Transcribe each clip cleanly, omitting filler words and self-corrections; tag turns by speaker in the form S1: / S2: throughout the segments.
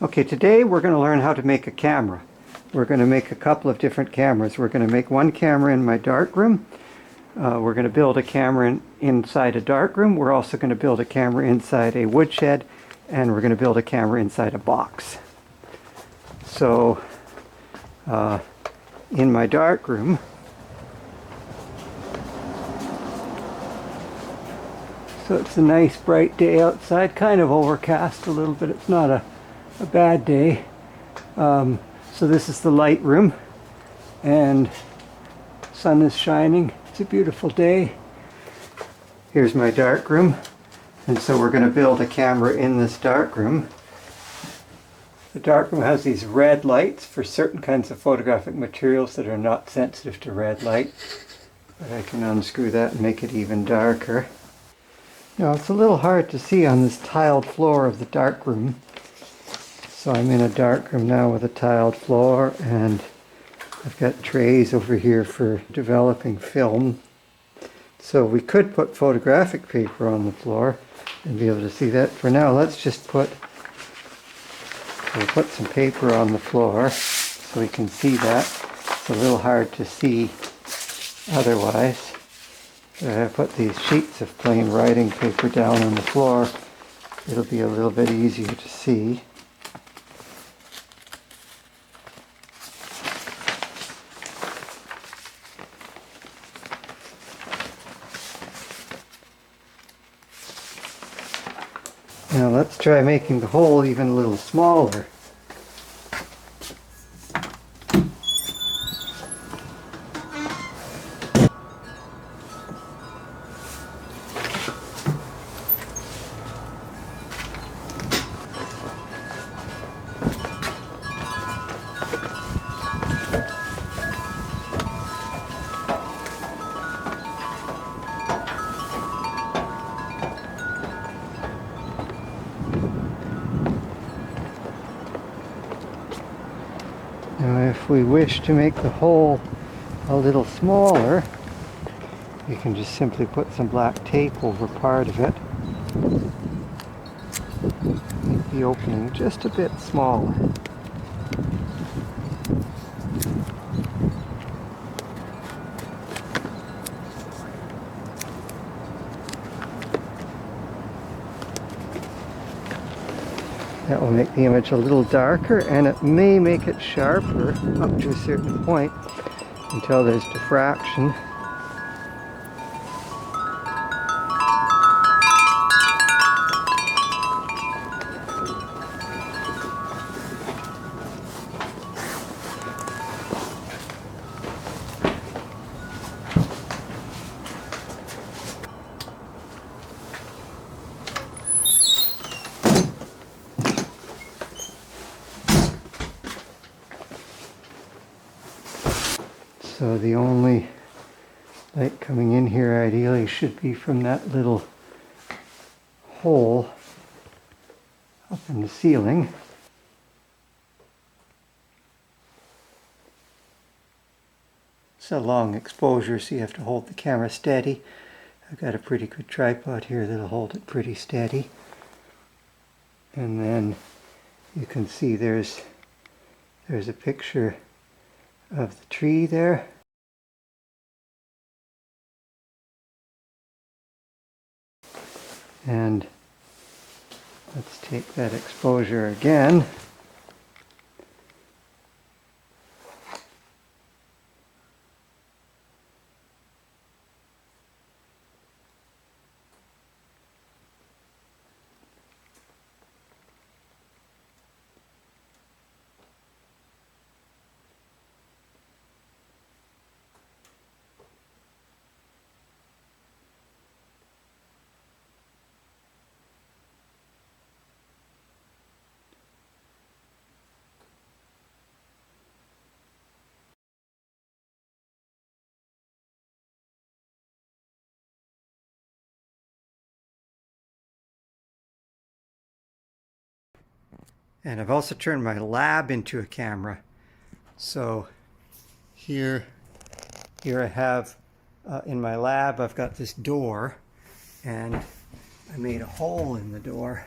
S1: Okay, today we're going to learn how to make a camera. We're going to make a couple of different cameras. We're going to make one camera in my darkroom. We're going to build a camera inside a darkroom. We're also going to build a camera inside a woodshed, and we're going to build a camera inside a box. So, in my darkroom, so it's a nice bright day outside, kind of overcast a little bit. It's not a bad day. So this is the light room, and sun is shining. It's a beautiful day. Here's my dark room, and so we're going to build a camera in this dark room. The dark room has these red lights for certain kinds of photographic materials that are not sensitive to red light, but I can unscrew that and make it even darker. Now it's a little hard to see on this tiled floor of the dark room. So I'm in a dark room now with a tiled floor, and I've got trays over here for developing film. So we could put photographic paper on the floor and be able to see that. For now, let's just we'll put some paper on the floor so we can see that. It's a little hard to see otherwise. I put these sheets of plain writing paper down on the floor. It'll be a little bit easier to see. Now let's try making the hole even a little smaller. Now if we wish to make the hole a little smaller, you can just simply put some black tape over part of it. Make the opening just a bit smaller. That will make the image a little darker, and it may make it sharper up to a certain point until there's diffraction. So the only light coming in here ideally should be from that little hole up in the ceiling. It's a long exposure, so you have to hold the camera steady. I've got a pretty good tripod here that'll hold it pretty steady. And then you can see there's a picture of the tree there. And let's take that exposure again. And I've also turned my lab into a camera. So here I have, in my lab, I've got this door, and I made a hole in the door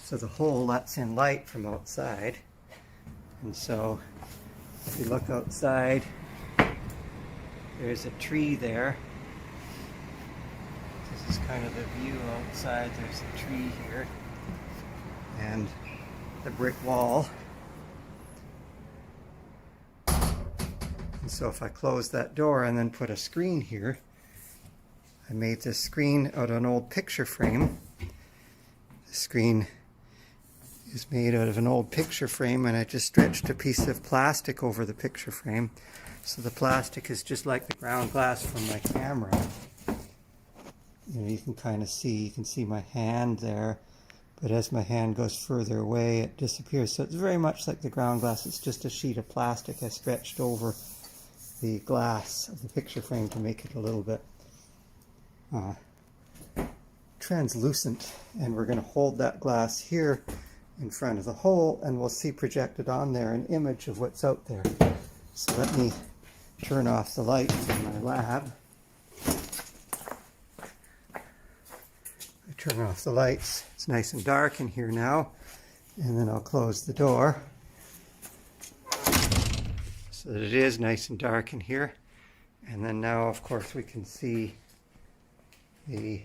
S1: So the hole lets in light from outside. And so if you look outside, there's a tree there. This is kind of the view outside. There's a tree here and the brick wall. And so if I close that door and then put a screen here, I made this screen out of an old picture frame. The screen is made out of an old picture frame, and I just stretched a piece of plastic over the picture frame. So the plastic is just like the ground glass from my camera. You know, you can kind of see, you can see my hand there, but as my hand goes further away, it disappears. So it's very much like the ground glass. It's just a sheet of plastic I stretched over the glass of the picture frame to make it a little bit translucent. And we're going to hold that glass here in front of the hole, and we'll see projected on there an image of what's out there. So let me turn off the lights in my lab. I turn off the lights. It's nice and dark in here now, and then I'll close the door so that it is nice and dark in here. And then now, of course, we can see the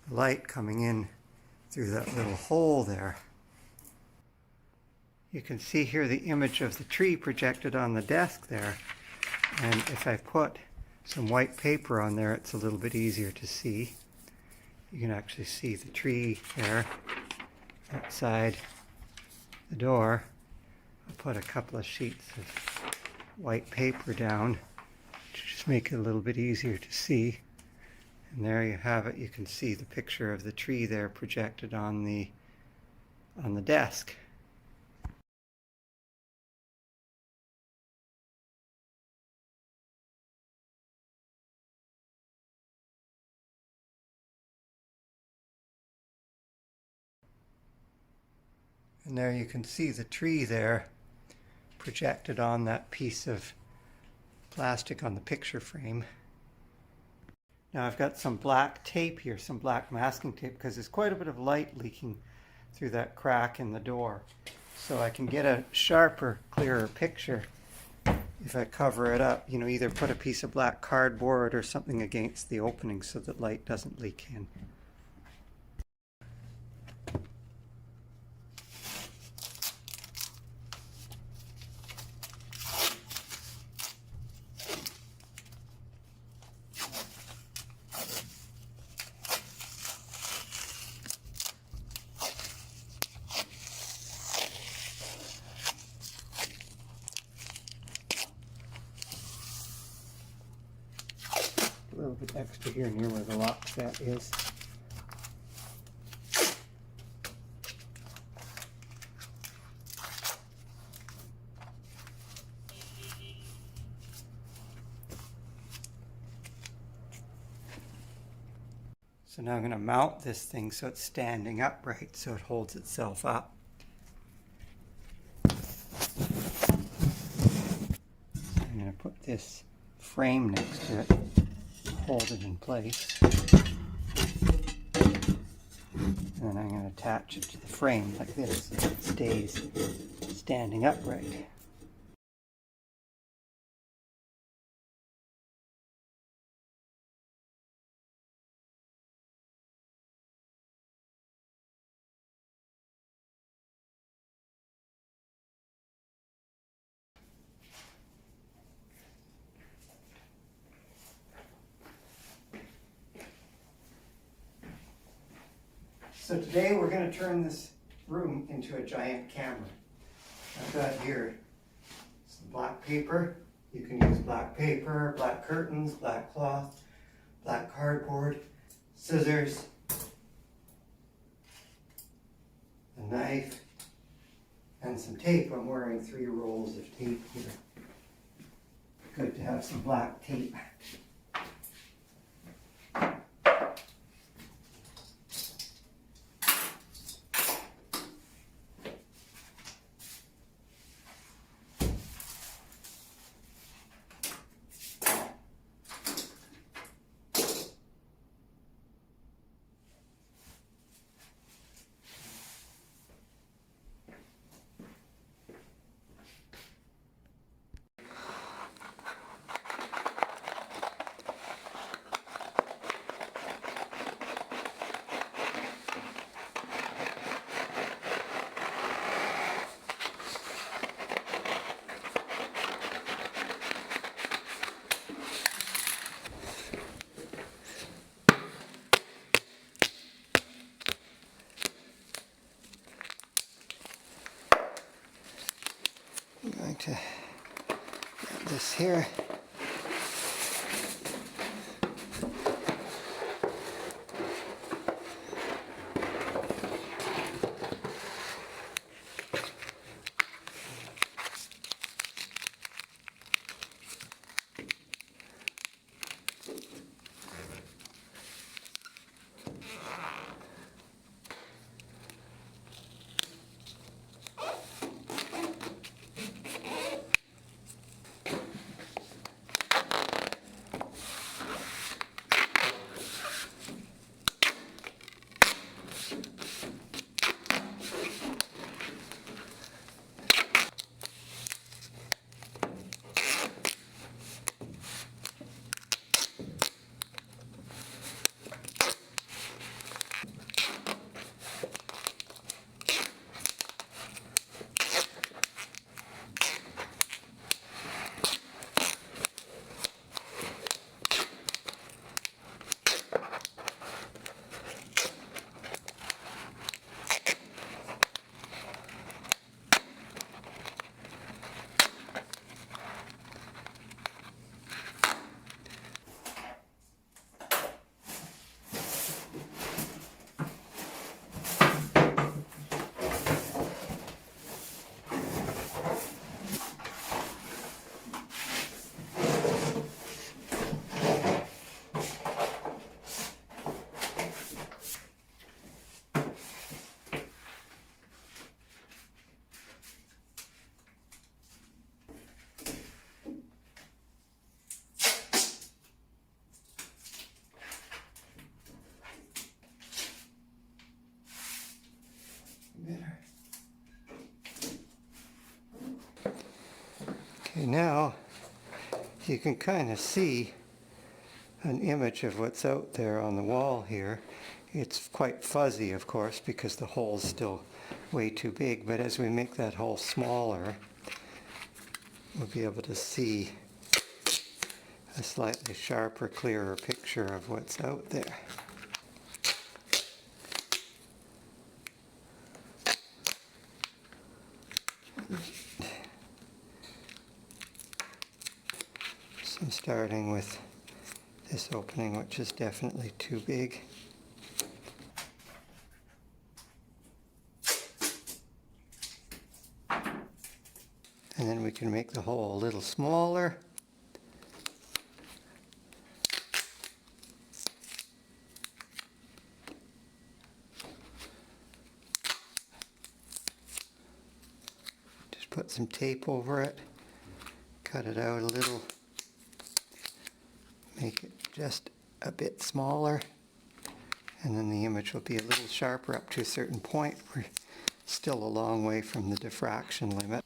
S1: light coming in through that little hole there. You can see here the image of the tree projected on the desk there. And if I put some white paper on there, it's a little bit easier to see. You can actually see the tree there outside the door. I'll put a couple of sheets of white paper down to just make it a little bit easier to see. And there you have it. You can see the picture of the tree there projected on the desk. And there you can see the tree there projected on that piece of plastic on the picture frame. Now I've got some black tape here, some black masking tape, because there's quite a bit of light leaking through that crack in the door. So I can get a sharper, clearer picture if I cover it up. You know, either put a piece of black cardboard or something against the opening so that light doesn't leak in. A little bit extra here near where the lock set is. So now I'm going to mount this thing so it's standing upright, so it holds itself up. So I'm going to put this frame next to it, hold it in place, and then I'm going to attach it to the frame like this so it stays standing upright. So today we're going to turn this room into a giant camera. I've got here some black paper. You can use black paper, black curtains, black cloth, black cardboard, scissors, a knife, and some tape. I'm wearing 3 rolls of tape here. Good to have some black tape. going to get this here. Okay, now you can kind of see an image of what's out there on the wall here. It's quite fuzzy, of course, because the hole's still way too big, but as we make that hole smaller, we'll be able to see a slightly sharper, clearer picture of what's out there. So I'm starting with this opening, which is definitely too big. And then we can make the hole a little smaller. Just put some tape over it, cut it out a little, make it just a bit smaller, and then the image will be a little sharper up to a certain point. We're still a long way from the diffraction limit.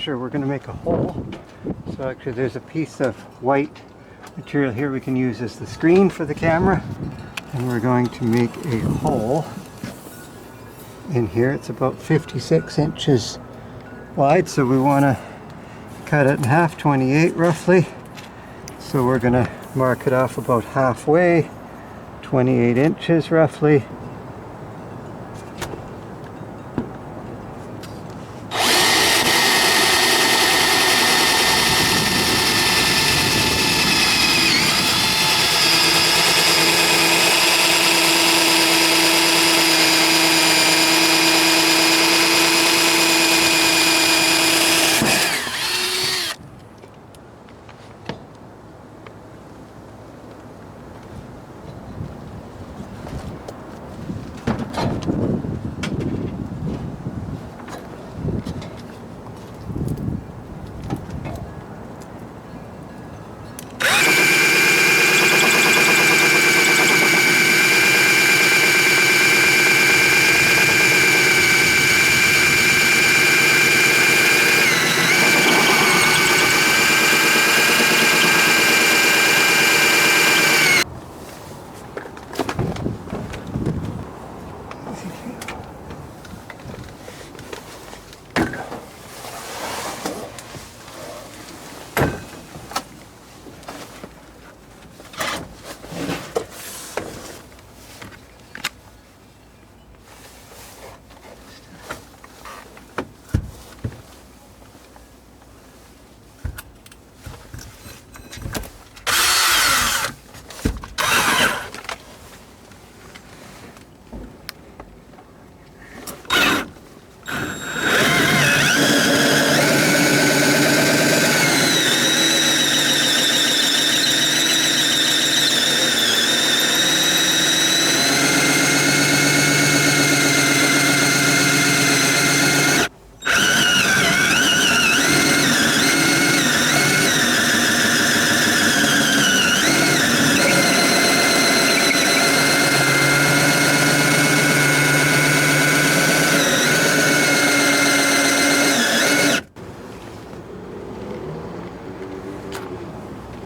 S1: We're going to make a hole. So actually there's a piece of white material here we can use as the screen for the camera, and we're going to make a hole in here. It's about 56 inches wide, so we want to cut it in half, 28 roughly. So we're going to mark it off about halfway, 28 inches roughly.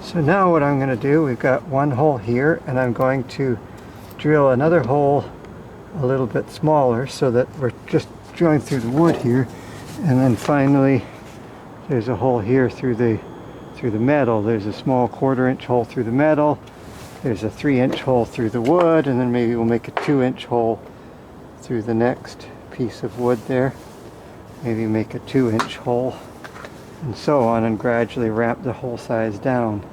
S1: So now what I'm going to do, we've got one hole here, and I'm going to drill another hole a little bit smaller so that we're just drilling through the wood here, and then finally there's a hole here through the metal. There's a small 1/4 inch hole through the metal, there's a 3-inch hole through the wood, and then maybe we'll make a 2-inch hole through the next piece of wood there, maybe make a 2-inch hole, and so on, and gradually ramp the hole size down.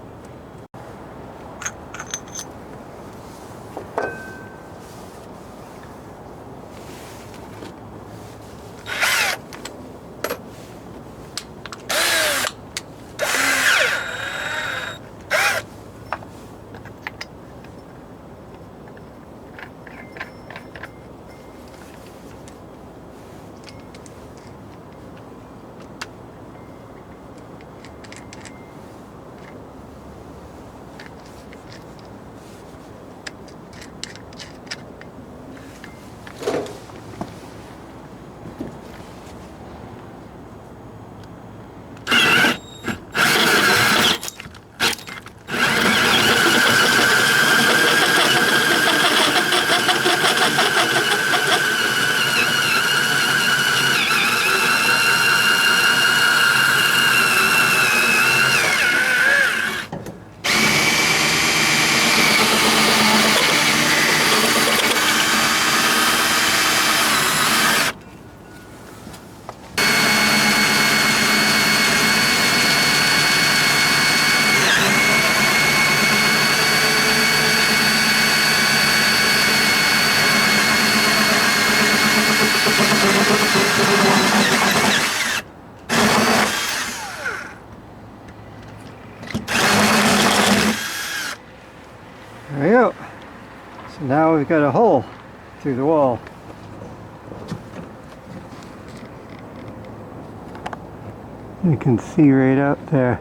S1: There we go. So now we've got a hole through the wall. You can see right out there.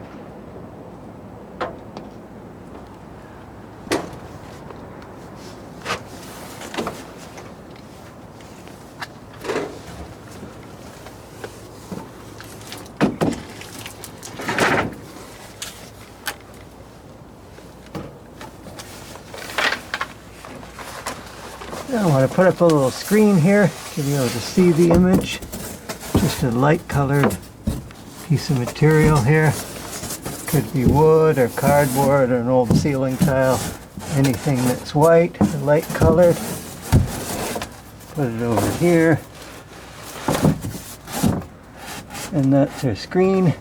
S1: I want to put up a little screen here to be able to see the image. Just a light colored piece of material here. Could be wood or cardboard or an old ceiling tile. Anything that's white or light colored. Put it over here. And that's our screen.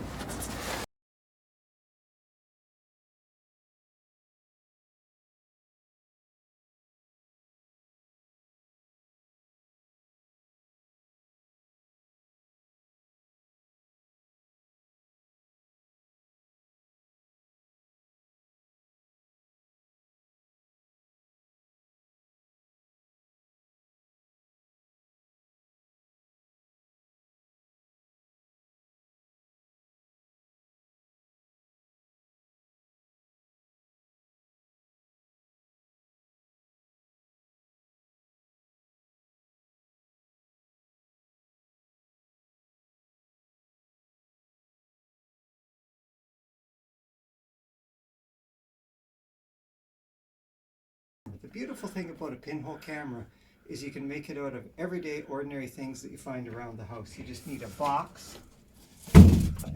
S1: The beautiful thing about a pinhole camera is you can make it out of everyday, ordinary things that you find around the house. You just need a box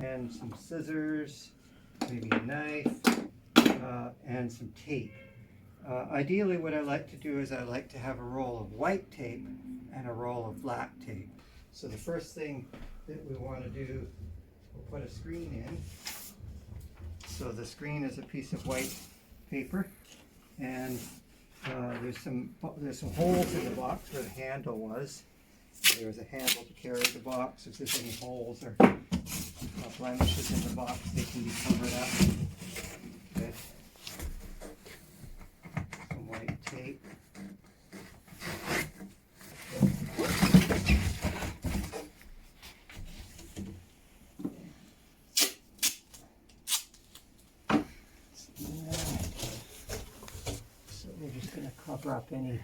S1: and some scissors, maybe a knife, and some tape. Ideally, what I like to do is I like to have a roll of white tape and a roll of black tape. So the first thing that we want to do, we'll put a screen in. So the screen is a piece of white paper, and there's some holes in the box where the handle was. So there's a handle to carry the box. If there's any holes or blemishes in the box, they can be covered up with some white tape. So we're just going to cover up any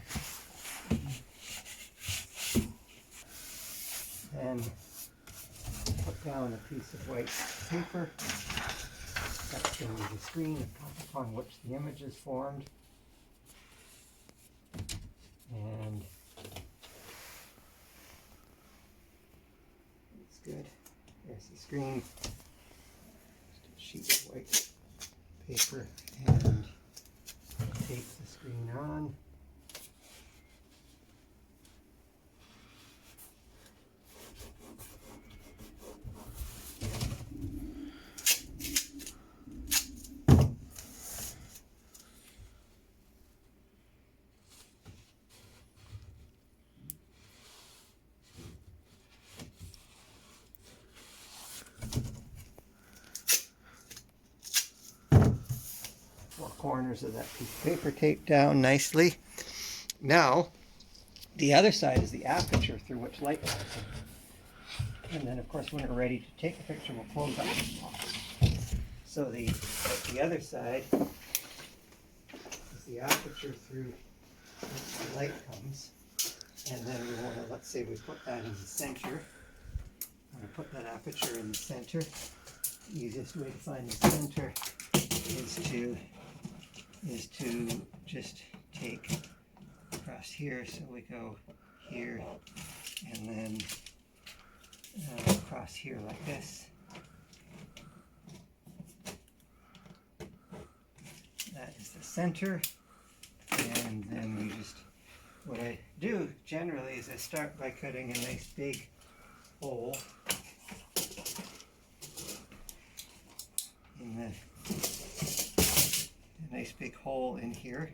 S1: and put down a piece of white paper. That's going to be the screen upon which the image is formed. And it's good. There's the screen. Just a sheet of white paper and tape the screen on. Four corners of that piece of paper taped down nicely. Now, the other side is the aperture through which light comes in. And then, of course, when we're ready to take a picture, we'll close up the box. So the other side is the aperture through which the light comes. And then we want to, let's say we put that in the center. I'm going to put that aperture in the center. The easiest way to find the center is to just take across here. So we go here and then across here like this. That is the center. And then we just, what I do generally is I start by cutting a nice big hole in the nice big hole in here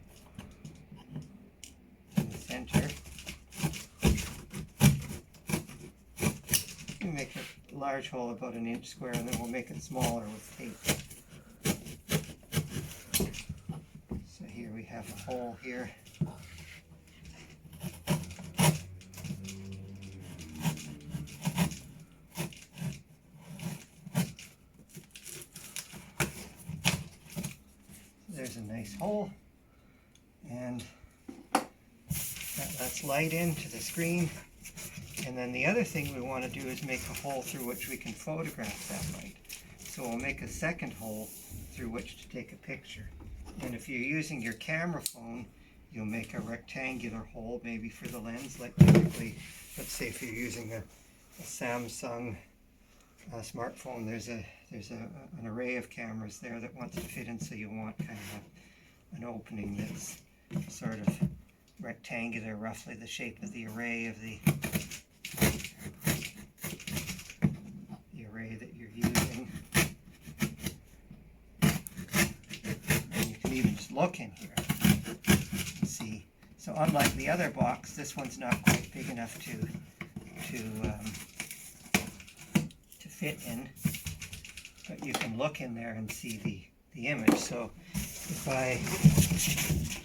S1: in the center. We make a large hole about 1 inch square, and then we'll make it smaller with tape. So here we have a hole here. There's a nice hole, and that lets light into the screen. And then the other thing we want to do is make a hole through which we can photograph that light. So we'll make a second hole through which to take a picture. And if you're using your camera phone, you'll make a rectangular hole maybe for the lens, like typically, let's say if you're using a Samsung smartphone, there's an array of cameras there that wants to fit in, so you want kind of an opening that's sort of rectangular, roughly the shape of the array that you're using. And you can even just look in here and see. So unlike the other box, this one's not quite big enough to fit in, but you can look in there and see the image. So if I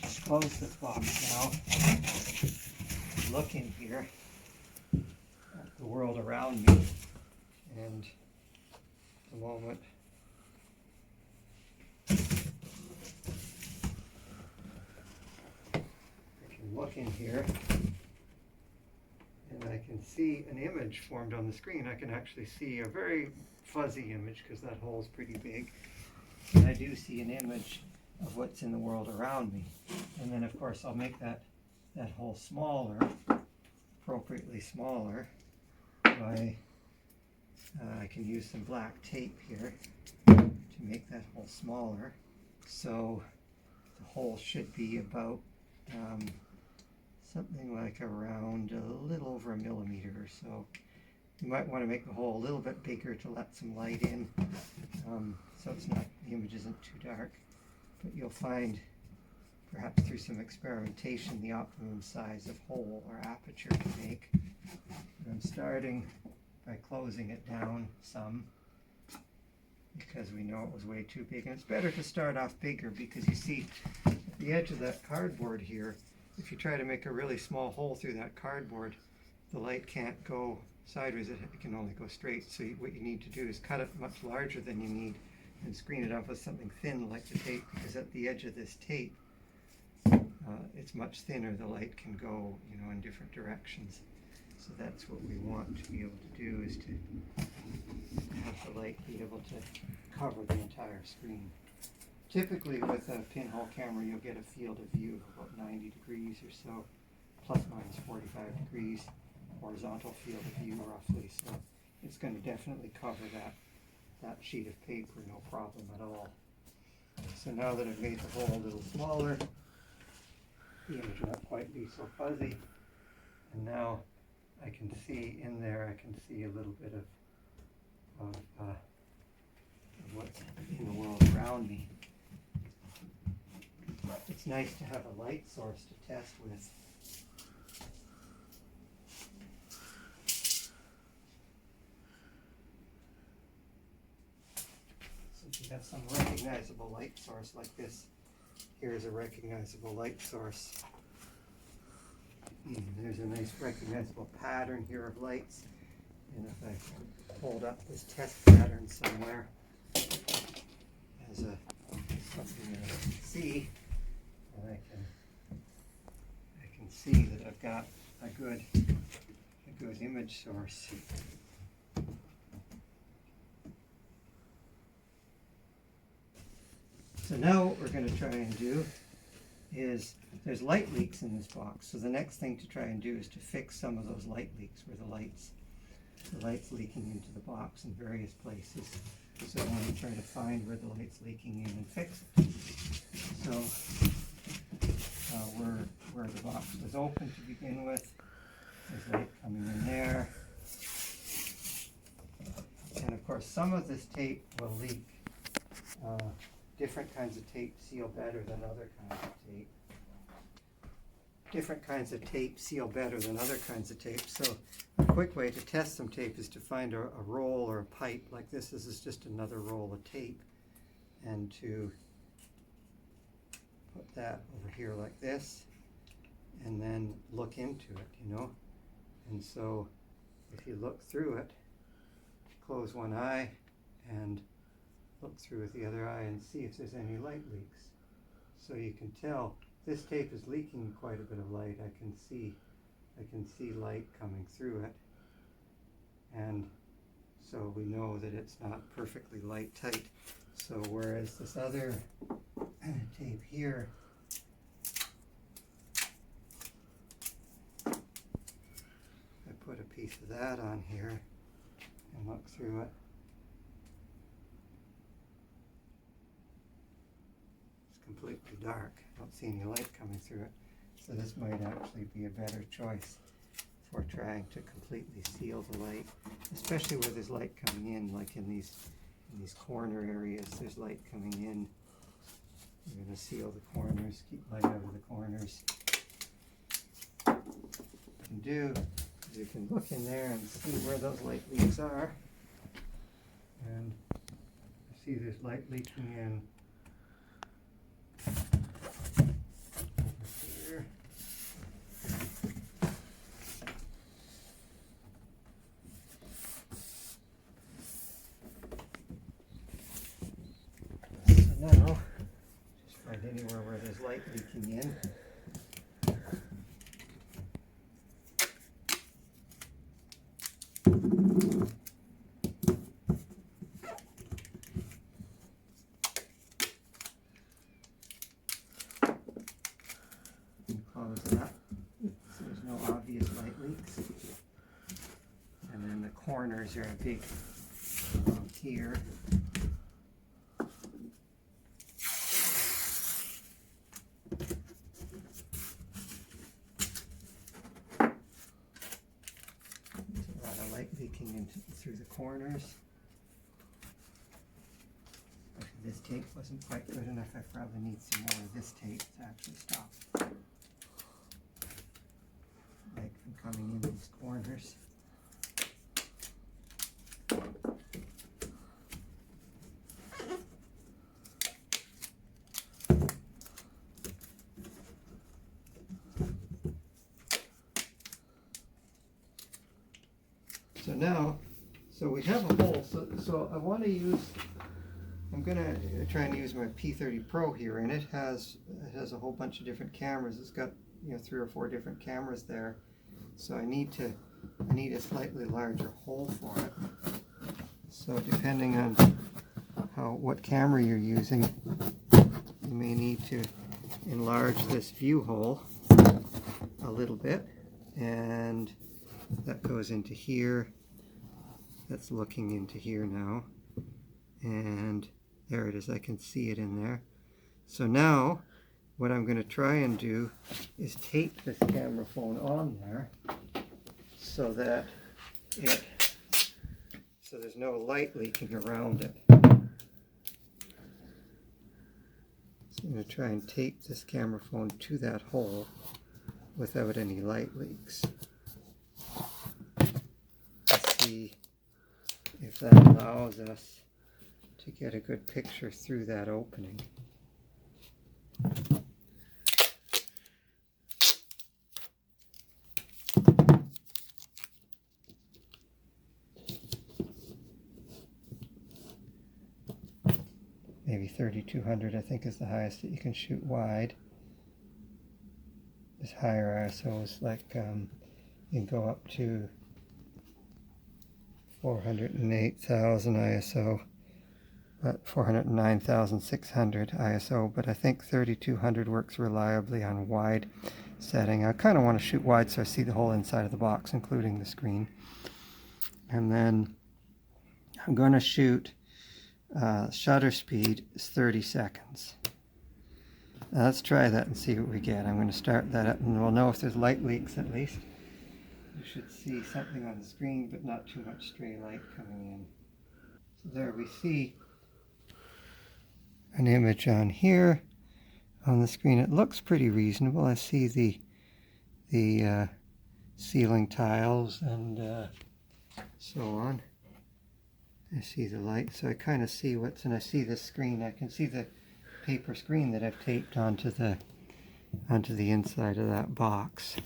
S1: just close this box now, look in here at the world around me, and at the moment I can look in here and I can see an image formed on the screen. I can actually see a very fuzzy image because that hole is pretty big. And I do see an image of what's in the world around me. And then of course I'll make that that hole smaller, appropriately smaller, by I can use some black tape here to make that hole smaller. So the hole should be about something like around a little over 1 millimeter or so. You might want to make the hole a little bit bigger to let some light in, so it's not, the image isn't too dark. But you'll find, perhaps through some experimentation, the optimum size of hole or aperture to make. And I'm starting by closing it down some, because we know it was way too big. And it's better to start off bigger, because you see at the edge of that cardboard here, if you try to make a really small hole through that cardboard, the light can't go sideways, it can only go straight. So what you need to do is cut it much larger than you need and screen it off with something thin like the tape, because at the edge of this tape, it's much thinner. The light can go, you know, in different directions. So that's what we want to be able to do, is to have the light be able to cover the entire screen. Typically with a pinhole camera you'll get a field of view of about 90 degrees or so, plus minus 45 degrees, horizontal field of view roughly. So it's going to definitely cover that sheet of paper, no problem at all. So now that I've made the hole a little smaller, the image won't quite be so fuzzy, and now I can see in there, I can see a little bit of what's in the world around me. It's nice to have a light source to test with. So if you have some recognizable light source like this, here's a recognizable light source. There's a nice recognizable pattern here of lights. And if I hold up this test pattern somewhere as something that I can see, and I can see that I've got a good image source. So now what we're going to try and do is, there's light leaks in this box, so the next thing to try and do is to fix some of those light leaks where the light's leaking into the box in various places. So I want to try to find where the light's leaking in and fix it. So where the box was open to begin with, there's light coming in there. And of course some of this tape will leak. Different kinds of tape seal better than other kinds of tape. Different kinds of tape seal better than other kinds of tape. So a quick way to test some tape is to find a roll or a pipe like this. This is just another roll of tape. And to put that over here like this, and then look into it, you know. And so if you look through it, close one eye and look through with the other eye and see if there's any light leaks. So you can tell this tape is leaking quite a bit of light. I can see light coming through it, and so we know that it's not perfectly light tight. So whereas this other tape here, I put a piece of that on here and look through it, completely dark. I don't see any light coming through it. So this might actually be a better choice for trying to completely seal the light, especially where there's light coming in, like in these corner areas. There's light coming in. We're going to seal the corners, keep light out of the corners. What you can do is you can look in there and see where those light leaks are. And you see there's light leaking in here. So now, just find anywhere where there's light leaking in. Close it up. corners are big here. Leaking through the corners. This tape wasn't quite good enough. I probably need some more of this tape to actually stop light from coming in these corners. So now, we have a hole, so I want to use, I'm going to try and use my P30 Pro here, and it has a whole bunch of different cameras. It's got 3 or 4 different cameras there, so I need a slightly larger hole for it. So depending on what camera you're using, you may need to enlarge this view hole a little bit, and that goes into here. That's looking into here now, and there it is. I can see it in there. So now what I'm going to try and do is tape this camera phone on there so that there's no light leaking around it. So I'm going to try and tape this camera phone to that hole without any light leaks. Let's see if that allows us to get a good picture through that opening. Maybe 3200 I think is the highest that you can shoot wide. This higher ISO is like you can go up to 408,000 ISO, but 409,600 ISO, but I think 3200 works reliably on wide setting. I kind of want to shoot wide so I see the whole inside of the box, including the screen. And then I'm going to shoot shutter speed is 30 seconds. Now let's try that and see what we get. I'm going to start that up and we'll know if there's light leaks at least. You should see something on the screen, but not too much stray light coming in. So there we see an image on here on the screen. It looks pretty reasonable. I see the ceiling tiles and so on. I see the light, so I kind of see what's, and I see the screen. I can see the paper screen that I've taped onto the inside of that box.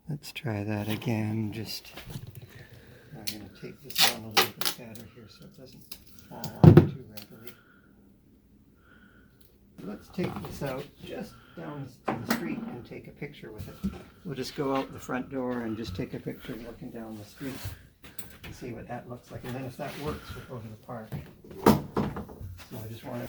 S1: Let's try that again. I'm going to tape this on a little bit better here so it doesn't fall off too readily. Let's take this out just down to the street and take a picture with it. We'll just go out the front door and just take a picture looking down the street and see what that looks like. And then if that works, we'll go to the park. So I just want to...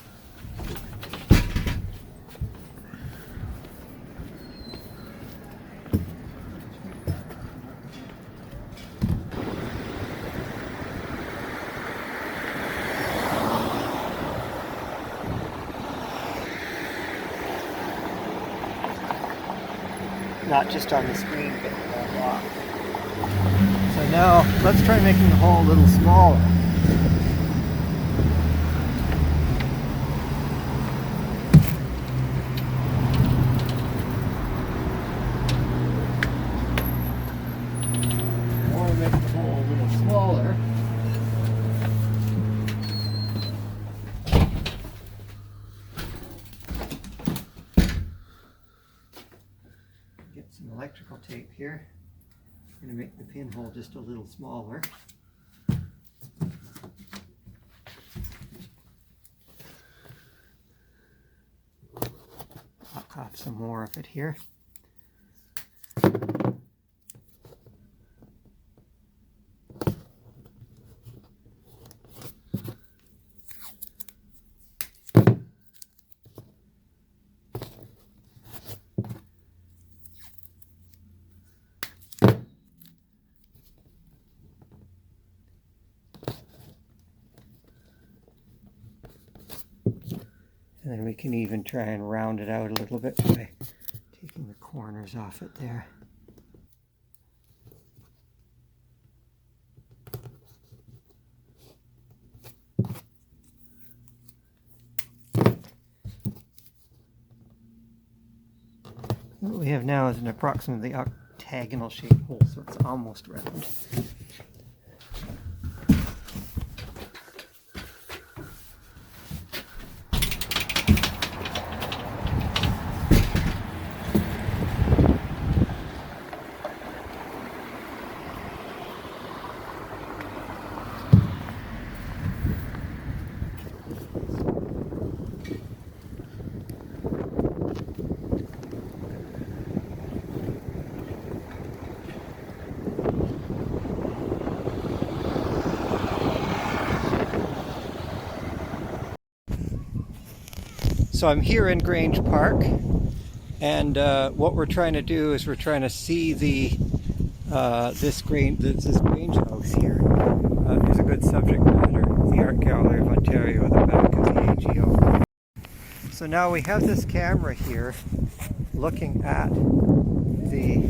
S1: not just on the screen, but the whole block. So now, let's try making the hole a little smaller. I want to make the hole a little smaller. Get some electrical tape here. I'm going to make the pinhole just a little smaller. Knock off some more of it here. And then we can even try and round it out a little bit by taking the corners off it there. What we have now is an approximately octagonal shaped hole, so it's almost round. So I'm here in Grange Park, and what we're trying to do is we're trying to see the this Grange house here. Is a good subject matter. The Art Gallery of Ontario, the back of the AGO. So now we have this camera here looking at the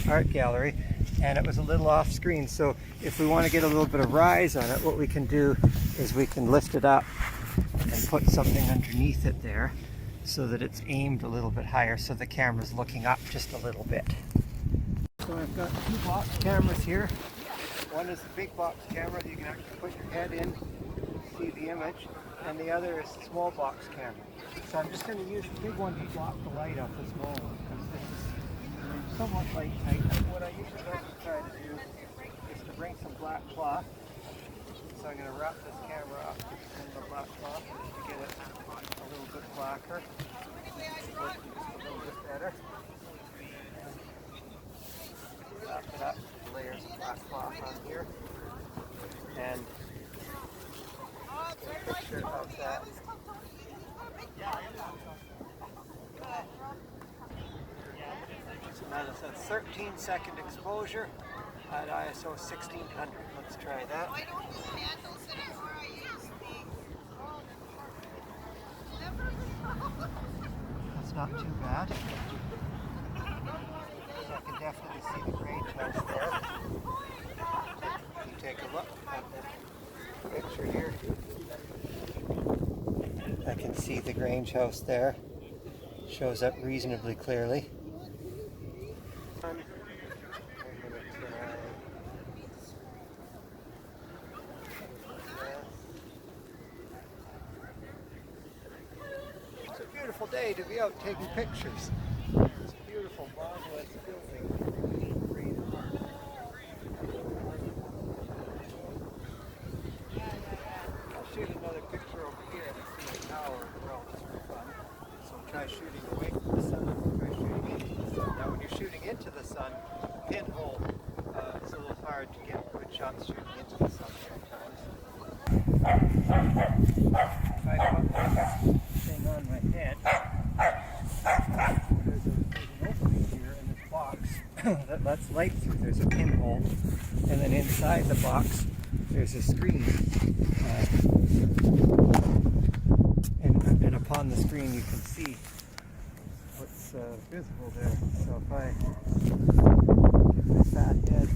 S1: art gallery, and it was a little off screen. So if we want to get a little bit of rise on it, what we can do is we can lift it up and put something underneath it there so that it's aimed a little bit higher, so the camera's looking up just a little bit. So I've got two box cameras here. One is the big box camera that you can actually put your head in, see the image, and the other is the small box camera. So I'm just going to use the big one to block the light off the small one, because this is somewhat light tight. What I usually like to try to do is to bring some black cloth. So I'm going to wrap this camera up in the black cloth to get it a little bit blacker, just a little bit better. Wrap it up, layers of black cloth on here, and get a picture of that. So that is a 13-second exposure at ISO 1600. Let's try that. That's not too bad. So I can definitely see the Grange house there. If you take a look at the picture here, I can see the Grange house there. Shows up reasonably clearly. It's a beautiful day to be out taking pictures. It's a beautiful monolith building. I'll shoot another picture over here and see a tower as well, just for fun. So try shooting away from the sun, try shooting into the sun. Now when you're shooting into the sun, pinhole, it's a little hard to get good shots shooting into the sun sometimes. If I put this thing on my head, there's an opening here in this box that lets light through. There's a pinhole, and then inside the box there's a screen. And upon the screen you can see what's visible there. So if I get my fat head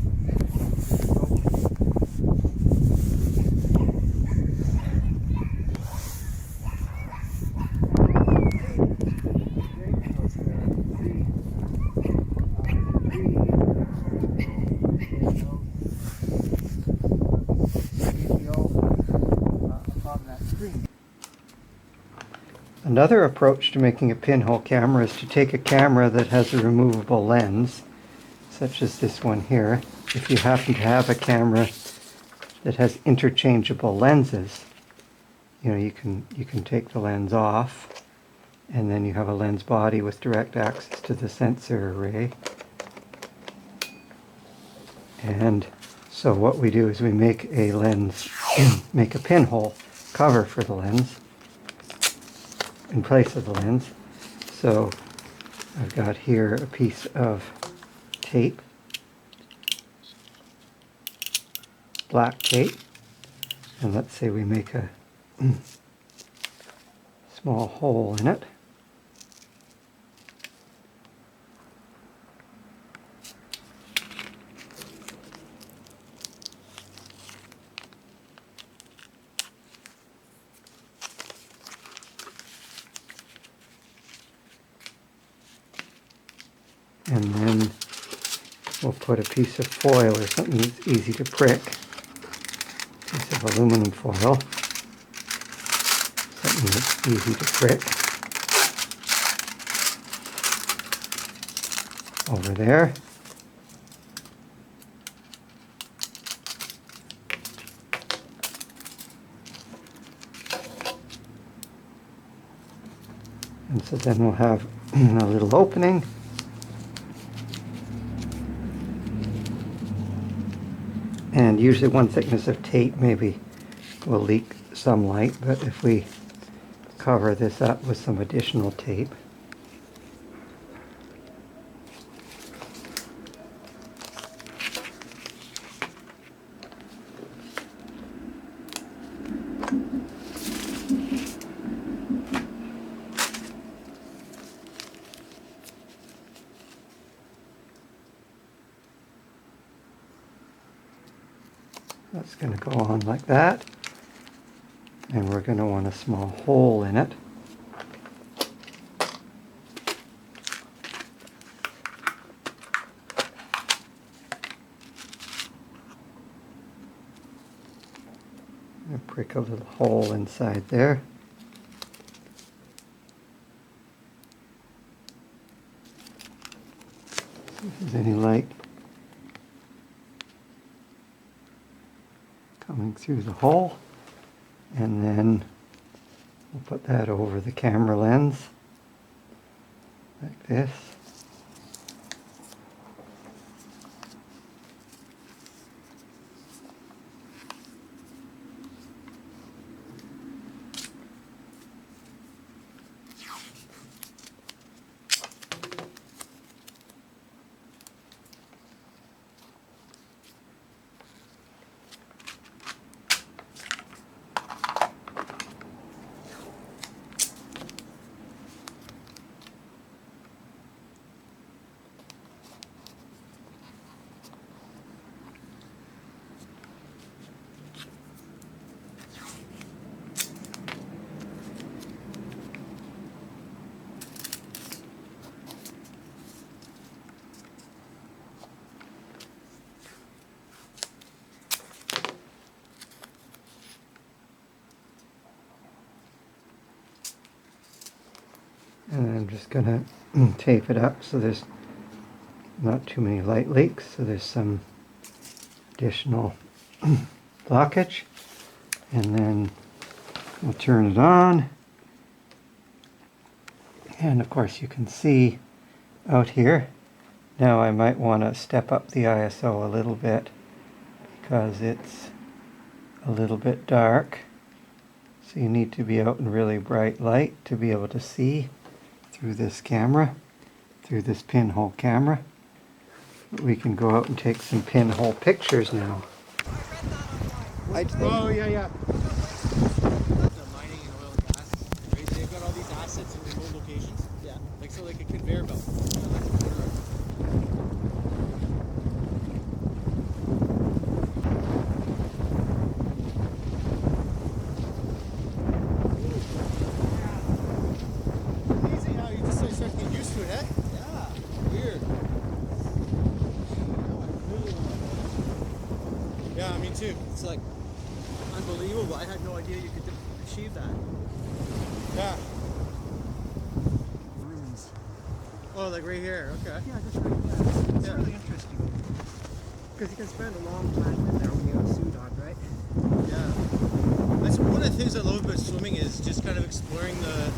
S1: Another approach to making a pinhole camera is to take a camera that has a removable lens, such as this one here. If you happen to have a camera that has interchangeable lenses, you can take the lens off, and then you have a lens body with direct access to the sensor array. And so what we do is we make a make a pinhole cover for the lens in place of the lens. So I've got here a piece of tape, black tape, and let's say we make a small hole in it. And then we'll put a piece of foil or something that's easy to prick. Piece of aluminum foil. Something that's easy to prick. Over there. And so then we'll have a little opening. And usually one thickness of tape maybe will leak some light, but if we cover this up with some additional tape, that's going to go on like that, and we're going to want a small hole in it. And prick a little hole inside there. See if there's any light coming through the hole, and then we'll put that over the camera lens like this. And I'm just going to tape it up so there's not too many light leaks, so there's some additional blockage. And then we'll turn it on. And of course you can see out here. Now I might want to step up the ISO a little bit because it's a little bit dark. So you need to be out in really bright light to be able to see through this camera, through this pinhole camera. We can go out and take some pinhole pictures now.
S2: Oh, yeah. The mining and oil and gas, right? They've got all these assets in remote locations. Yeah. Like, so like a conveyor belt. Easy how you just start getting used to it, eh? Yeah. Weird. Yeah, me too. It's like unbelievable. I had no idea you could achieve that. Yeah. Runes. Oh, like right here. Okay.
S3: Yeah, just right there. It's really interesting. Because you can spend a long time in there when you have a suit on, right?
S2: Yeah. That's one of the things I love about swimming is just kind of exploring the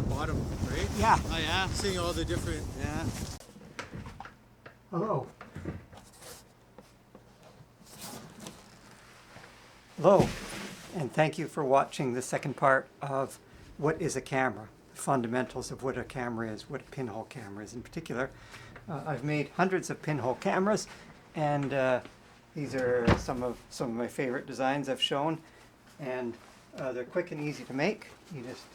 S2: bottom, right?
S3: Yeah.
S2: Oh yeah. Seeing all the different.
S3: Yeah.
S1: Hello. Hello, and thank you for watching the second part of what is a camera, the fundamentals of what a camera is, what a pinhole camera is in particular. I've made hundreds of pinhole cameras, and these are some of my favorite designs I've shown. And They're quick and easy to make. You just,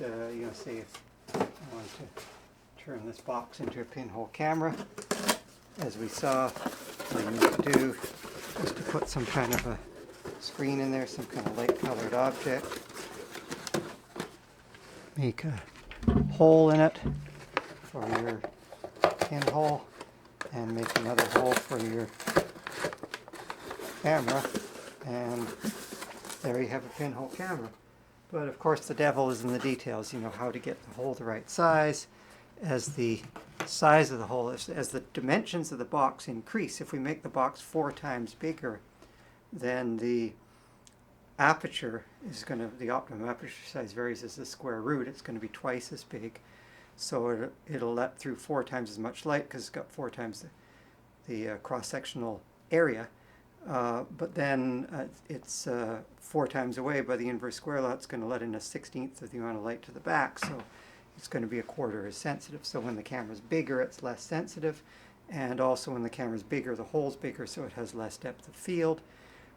S1: say if I want to turn this box into a pinhole camera, as we saw, all you need to do is to put some kind of a screen in there, some kind of light colored object, make a hole in it for your pinhole, and make another hole for your camera, and there you have a pinhole camera. But of course the devil is in the details, how to get the hole the right size. As the size of the hole, as the dimensions of the box increase, if we make the box 4 times bigger, then the aperture is going to, the optimum aperture size varies as the square root. It's going to be twice as big. So it'll let through 4 times as much light because it's got 4 times the cross-sectional area. But then it's 4 times away by the inverse square law. It's going to let in 1/16 of the amount of light to the back. So it's going to be 1/4 as sensitive. So when the camera's bigger, it's less sensitive. And also when the camera's bigger, the hole's bigger, so it has less depth of field.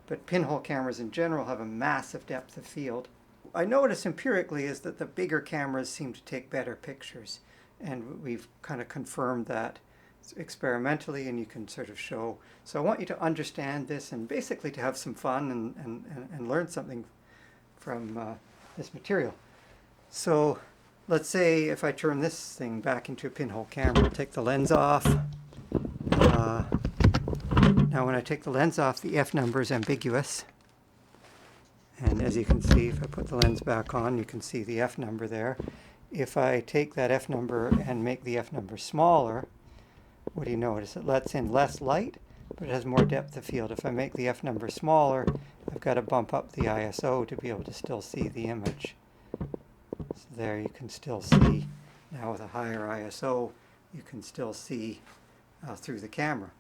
S1: But pinhole cameras in general have a massive depth of field. I notice empirically is that the bigger cameras seem to take better pictures. And we've kind of confirmed that experimentally, and you can sort of show. So I want you to understand this and basically to have some fun and learn something from this material. So let's say if I turn this thing back into a pinhole camera, take the lens off. Now when I take the lens off, the F number is ambiguous. And as you can see, if I put the lens back on, you can see the F number there. If I take that F number and make the F number smaller, what do you notice? It lets in less light, but it has more depth of field. If I make the F number smaller, I've got to bump up the ISO to be able to still see the image. So there you can still see, now with a higher ISO, you can still see through the camera.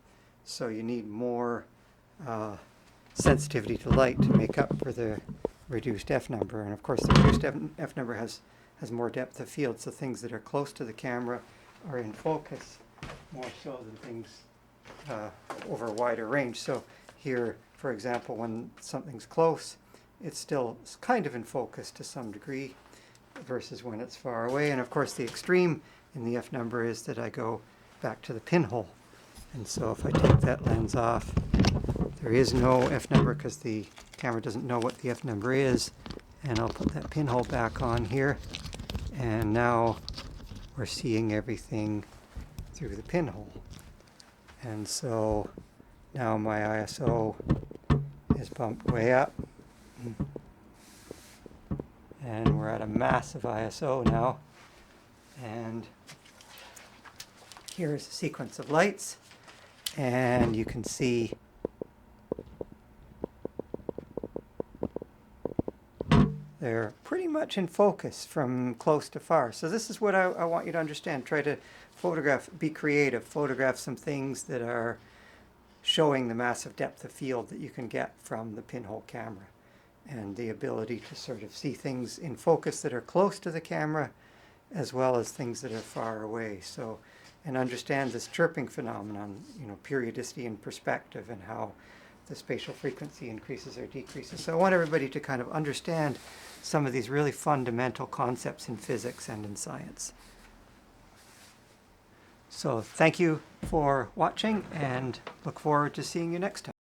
S1: So you need more sensitivity to light to make up for the reduced F number. And of course the reduced F number has more depth of field, so things that are close to the camera are in focus more so than things over a wider range. So here, for example, when something's close, it's still kind of in focus to some degree versus when it's far away. And of course the extreme in the F number is that I go back to the pinhole. And so if I take that lens off, there is no F number because the camera doesn't know what the F number is. And I'll put that pinhole back on here. And now we're seeing everything through the pinhole. And so now my ISO is bumped way up. And we're at a massive ISO now. And here's a sequence of lights. And you can see they're pretty much in focus from close to far. So this is what I want you to understand. Try to photograph, be creative, photograph some things that are showing the massive depth of field that you can get from the pinhole camera, and the ability to sort of see things in focus that are close to the camera as well as things that are far away. So, and understand this chirping phenomenon, periodicity and perspective, and how the spatial frequency increases or decreases. So I want everybody to kind of understand some of these really fundamental concepts in physics and in science. So thank you for watching, and look forward to seeing you next time.